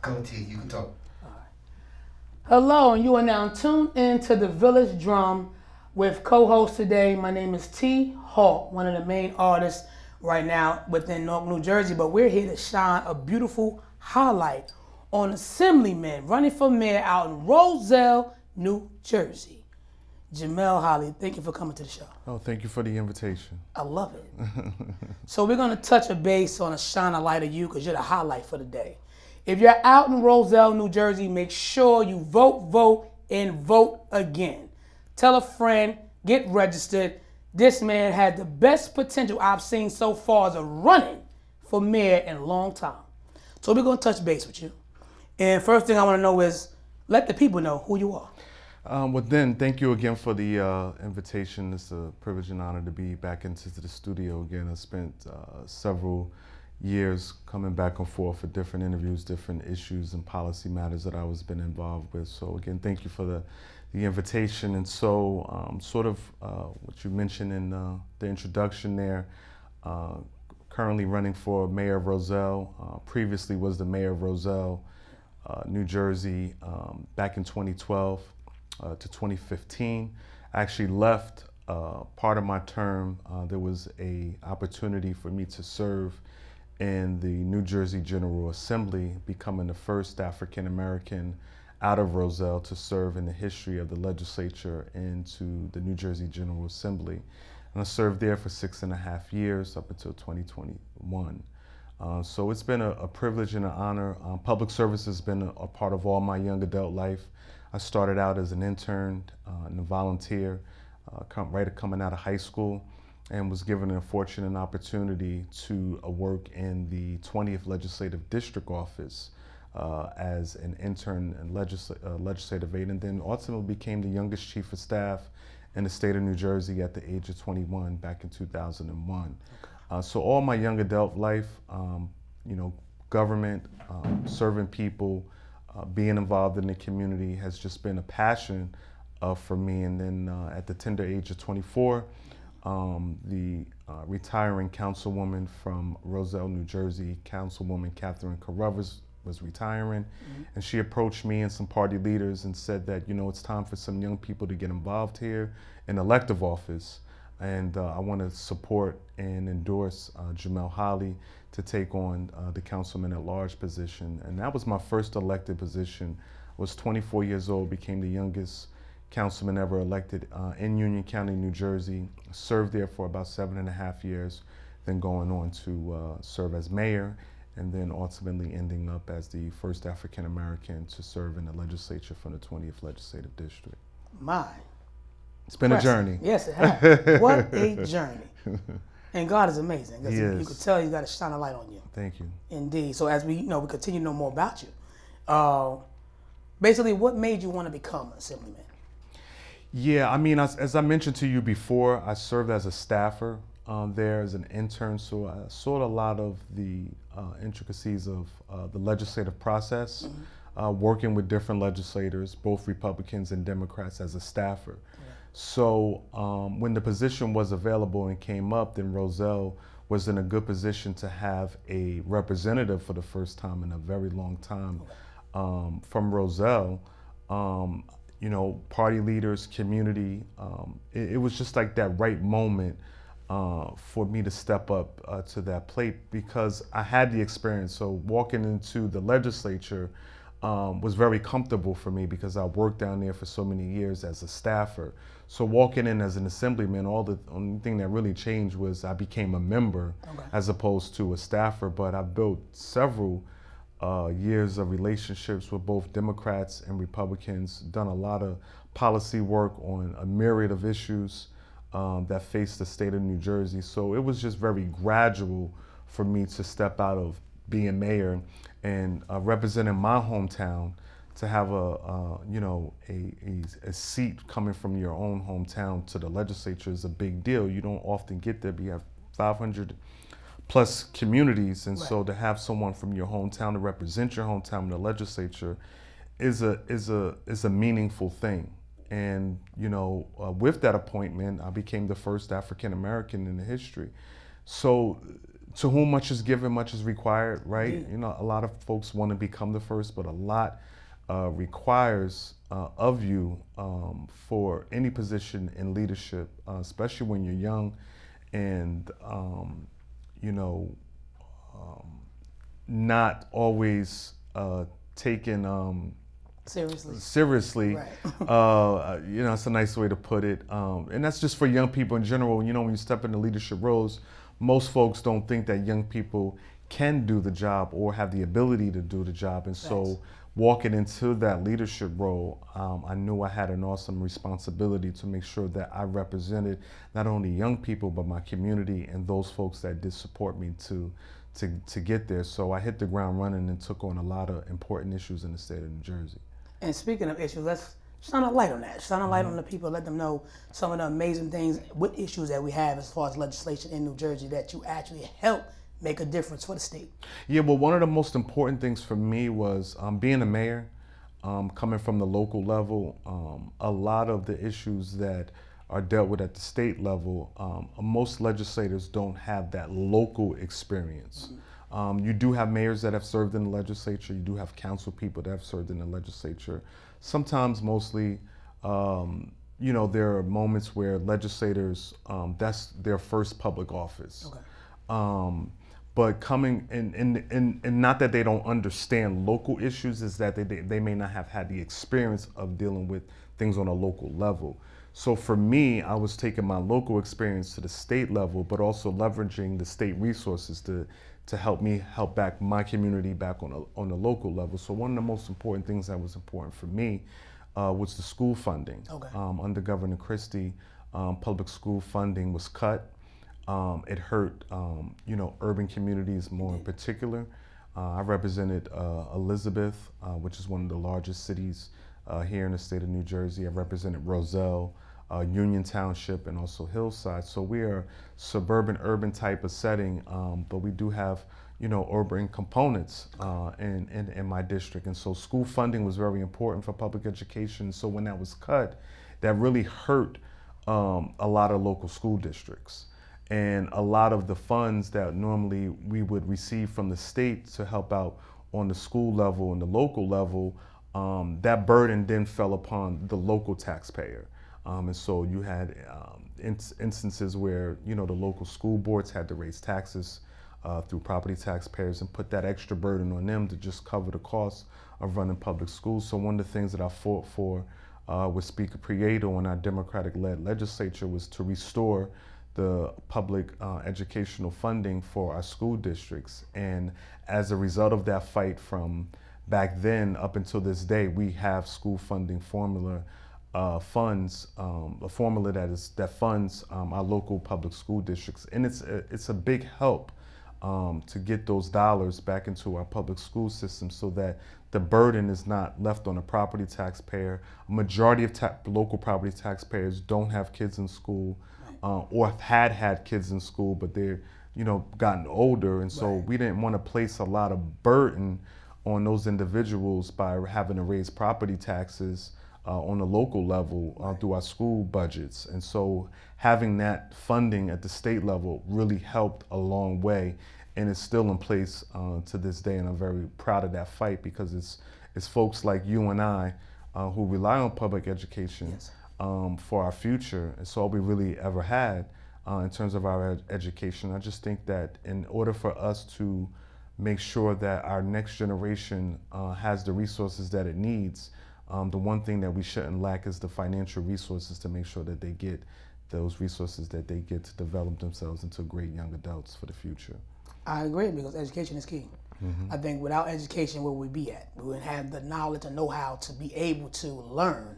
Go T, you can talk. Hello, and you are now tuned in to the Village Drum with co-host today. My name is T. Hawk, one of the main artists right now within Newark, New Jersey, but we're here to shine a beautiful highlight on assemblyman running for mayor out in Roselle, New Jersey. Jamel Holly, thank you for coming to the show. Oh, thank you for the invitation. I love it. So we're going to touch a base on a shine a light of you because you're the highlight for the day. If you're out in Roselle, New Jersey, make sure you vote, and vote again. Tell a friend, get registered. This man had the best potential I've seen so far as a running for mayor in a long time. So we're going to touch base with you. And first thing I want to know is, let the people know who you are. Well, then, thank you again for the invitation. It's a privilege and honor to be back into the studio again. I spent several years coming back and forth for different interviews, different issues and policy matters that I was been involved with. So again, thank you for the invitation. And so sort of what you mentioned in the introduction there, currently running for Mayor of Roselle, previously was the Mayor of Roselle, New Jersey, back in 2012 to 2015. I actually left part of my term. There was a opportunity for me to serve in the New Jersey General Assembly, becoming the first African American out of Roselle to serve in the history of the legislature into the New Jersey General Assembly. And I served there for 6.5 years up until 2021. So it's been a privilege and an honor. Public service has been a part of all my young adult life. I started out as an intern and a volunteer right coming out of high school, and was given a fortunate opportunity to work in the 20th Legislative District Office as an intern and legislative aide, and then ultimately became the youngest chief of staff in the state of New Jersey at the age of 21 back in 2001. So all my young adult life, government, serving people, being involved in the community has just been a passion for me. And then at the tender age of 24, the retiring councilwoman from Roselle, New Jersey, Councilwoman Catherine Carruthers, was retiring, and she approached me and some party leaders and said that, it's time for some young people to get involved here in elective office. And I want to support and endorse Jamel Holly to take on the councilman at large position. And that was my first elected position. I was 24 years old, became the youngest councilman ever elected in Union County, New Jersey. Served there for about 7.5 years, then going on to serve as mayor, and then ultimately ending up as the first African American to serve in the legislature from the 20th Legislative District. My. It's been a journey. Yes, it has. What a journey. And God is amazing. He is. You could tell He's got to shine a light on you. Thank you. Indeed. So as we continue to know more about you, basically, what made you want to become an assemblyman? Yeah, I mean, as I mentioned to you before, I served as a staffer there as an intern, so I saw a lot of the intricacies of the legislative process, working with different legislators, both Republicans and Democrats, as a staffer. Yeah. So when the position was available and came up, then Roselle was in a good position to have a representative for the first time in a very long time from Roselle. Party leaders, community, it was just like that right moment for me to step up to that plate, because I had the experience. So walking into the legislature was very comfortable for me because I worked down there for so many years as a staffer. So walking in as an assemblyman, the only thing that really changed was I became a member as opposed to a staffer. But I built several years of relationships with both Democrats and Republicans, done a lot of policy work on a myriad of issues that face the state of New Jersey. So it was just very gradual for me to step out of being mayor and representing my hometown. To have a seat coming from your own hometown to the legislature is a big deal. You don't often get there. We have 500 plus communities, and so to have someone from your hometown to represent your hometown in the legislature is a meaningful thing. And with that appointment, I became the first African American in the history. So to whom much is given, much is required, right? Indeed. You know, a lot of folks want to become the first, but a lot requires of you for any position in leadership, especially when you're young and, you know, not always taken seriously. Right. You know, it's a nice way to put it. And that's just for young people in general. You know, when you step into leadership roles, most folks don't think that young people can do the job or have the ability to do the job. And so walking into that leadership role, I knew I had an awesome responsibility to make sure that I represented not only young people, but my community and those folks that did support me to get there. So I hit the ground running and took on a lot of important issues in the state of New Jersey. And speaking of issues, let's shine a light on that. Shine a light on the people, let them know some of the amazing things, what issues that we have as far as legislation in New Jersey that you actually help make a difference for the state. Yeah, well, one of the most important things for me was being a mayor, coming from the local level. A lot of the issues that are dealt with at the state level, most legislators don't have that local experience. You do have mayors that have served in the legislature. You do have council people that have served in the legislature. Sometimes, mostly, you know, there are moments where legislators, that's their first public office. Okay. But coming and not that they don't understand local issues, is that they may not have had the experience of dealing with things on a local level. So for me, I was taking my local experience to the state level, but also leveraging the state resources to help me help back my community back on the local level. So one of the most important things that was important for me was the school funding. Okay. Under Governor Christie, public school funding was cut. It hurt, you know, urban communities more in particular. I represented Elizabeth, which is one of the largest cities here in the state of New Jersey. I represented Roselle, Union Township, and also Hillside. So we are suburban, urban type of setting, but we do have, you know, urban components in my district. And so school funding was very important for public education. So when that was cut, that really hurt a lot of local school districts. And a lot of the funds that normally we would receive from the state to help out on the school level and the local level, that burden then fell upon the local taxpayer. And so you had instances where, you know, the local school boards had to raise taxes through property taxpayers and put that extra burden on them to just cover the costs of running public schools. So one of the things that I fought for with Speaker Prieto and our Democratic-led legislature was to restore the public educational funding for our school districts. And as a result of that fight from back then up until this day, we have school funding formula funds, a formula that funds our local public school districts. And it's a big help to get those dollars back into our public school system so that the burden is not left on a property taxpayer. A majority of local property taxpayers don't have kids in school, or have had kids in school, but they're, you know, gotten older. And so we didn't want to place a lot of burden on those individuals by having to raise property taxes on the local level through our school budgets. And so having that funding at the state level really helped a long way, and it's still in place to this day. And I'm very proud of that fight, because it's folks like you and I who rely on public education for our future. It's all we really ever had in terms of our education. I just think that in order for us to make sure that our next generation has the resources that it needs, the one thing that we shouldn't lack is the financial resources to make sure that they get those resources that they get to develop themselves into great young adults for the future. I agree, because education is key. I think without education, where would we be at? We wouldn't have the knowledge and know-how to be able to learn,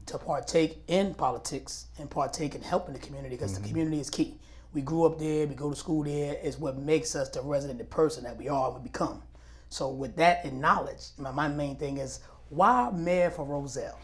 to partake in politics and partake in helping the community, because the community is key. We grew up there, we go to school there, is what makes us the resident, the person that we are and we become. So with that in knowledge, my main thing is, why Mayor for Roselle?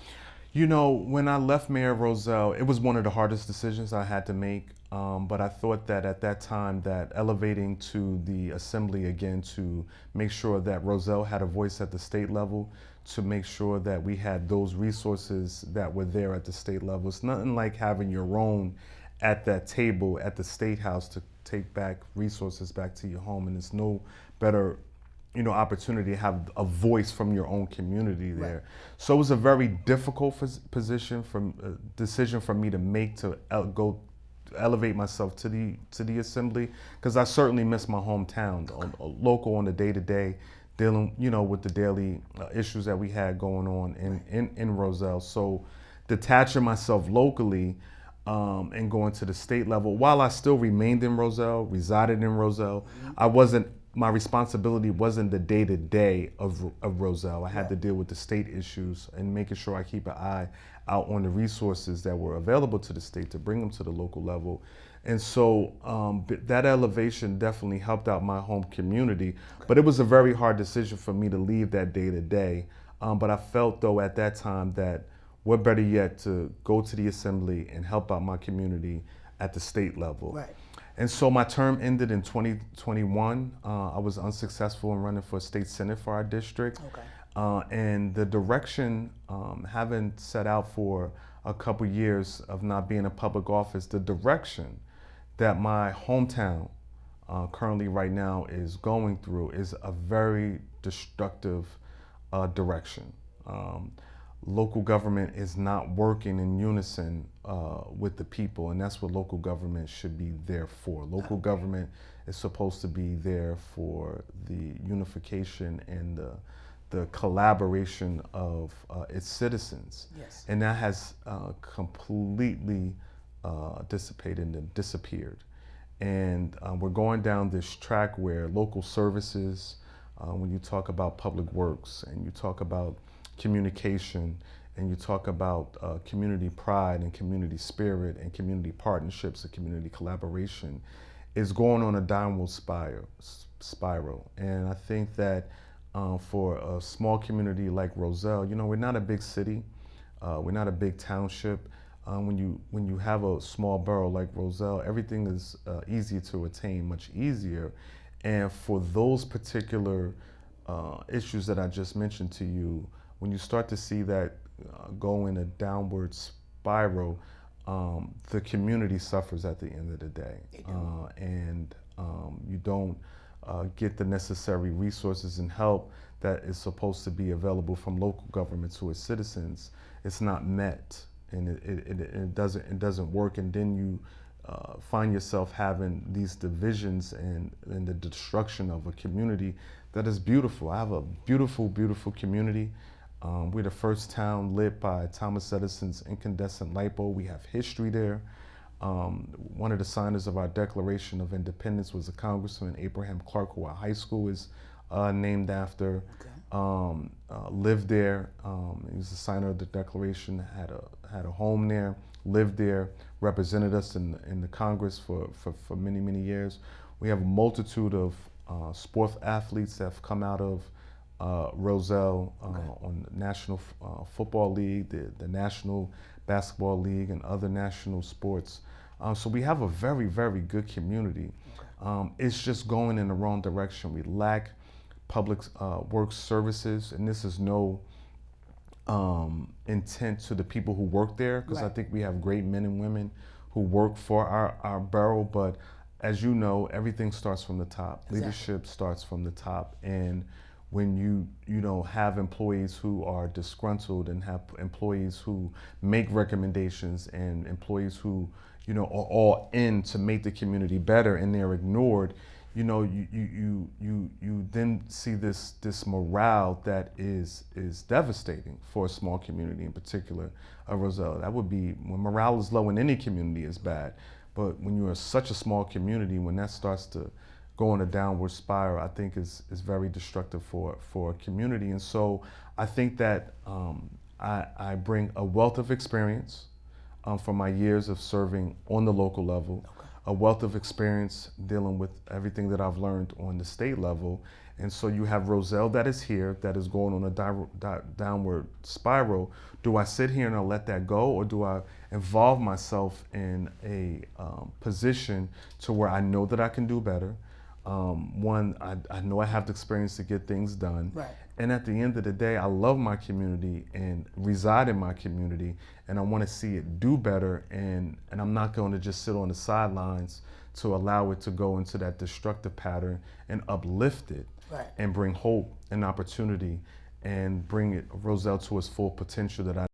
You know, when I left Mayor of Roselle, it was one of the hardest decisions I had to make. But I thought that at that time, that elevating to the assembly again to make sure that Roselle had a voice at the state level, to make sure that we had those resources that were there at the state level. It's nothing like having your own at that table at the State House take back resources back to your home, and there's no better opportunity to have a voice from your own community there. Right. So it was a very difficult decision for me to make to go elevate myself to the assembly, because I certainly miss my hometown, local on the day-to-day, dealing with the daily issues that we had going on in Roselle. So detaching myself locally and going to the state level, while I still remained in Roselle, resided in Roselle, my responsibility wasn't the day-to-day of Roselle. I had to deal with the state issues and making sure I keep an eye out on the resources that were available to the state to bring them to the local level. And so that elevation definitely helped out my home community, but it was a very hard decision for me to leave that day-to-day. But I felt, though, at that time that what better yet to go to the assembly and help out my community at the state level. Right. And so my term ended in 2021. I was unsuccessful in running for state senate for our district. Okay. And the direction, having set out for a couple years of not being in public office, the direction that my hometown currently right now is going through is a very destructive direction. Local government is not working in unison with the people, and that's what local government should be there for. Local government is supposed to be there for the unification and the collaboration of its citizens. Yes. And that has completely dissipated and disappeared. And we're going down this track where local services, when you talk about public works and you talk about communication and you talk about community pride and community spirit and community partnerships and community collaboration, is going on a downward spiral. And I think that for a small community like Roselle, we're not a big city, we're not a big township. When you have a small borough like Roselle, everything is easier to attain, much easier. And for those particular issues that I just mentioned to you, when you start to see that go in a downward spiral, the community suffers at the end of the day. And you don't get the necessary resources and help that is supposed to be available from local government to its citizens. It's not met, and it doesn't work. And then you find yourself having these divisions and the destruction of a community that is beautiful. I have a beautiful, beautiful community. We're the first town lit by Thomas Edison's incandescent light bulb. We have history there. One of the signers of our Declaration of Independence was a Congressman, Abraham Clark, who our high school is named after. Okay. Lived there. He was the signer of the Declaration, had a home there, lived there, represented us in the Congress for many, many years. We have a multitude of sports athletes that have come out of Roselle on the National Football League, the National Basketball League, and other national sports. So we have a very, very good community. It's just going in the wrong direction. We lack public works services, and this is no intent to the people who work there, because I think we have great men and women who work for our borough, but as you know, everything starts from the top. Exactly. Leadership starts from the top, and when you have employees who are disgruntled and have employees who make recommendations and employees who are all in to make the community better, and they're ignored, you then see this morale that is devastating for a small community, in particular Roselle. That would be when morale is low in any community is bad, but when you're such a small community, when that starts to go in a downward spiral, I think is very destructive for a community. And so I think that I bring a wealth of experience from my years of serving on the local level, a wealth of experience dealing with everything that I've learned on the state level. And so you have Roselle that is here, that is going on a downward spiral. Do I sit here and I let that go, or do I involve myself in a position to where I know that I can do better? One, I know I have the experience to get things done. Right. And at the end of the day, I love my community and reside in my community, and I want to see it do better, and I'm not going to just sit on the sidelines to allow it to go into that destructive pattern and uplift it Right. and bring hope and opportunity and bring Roselle to its full potential that I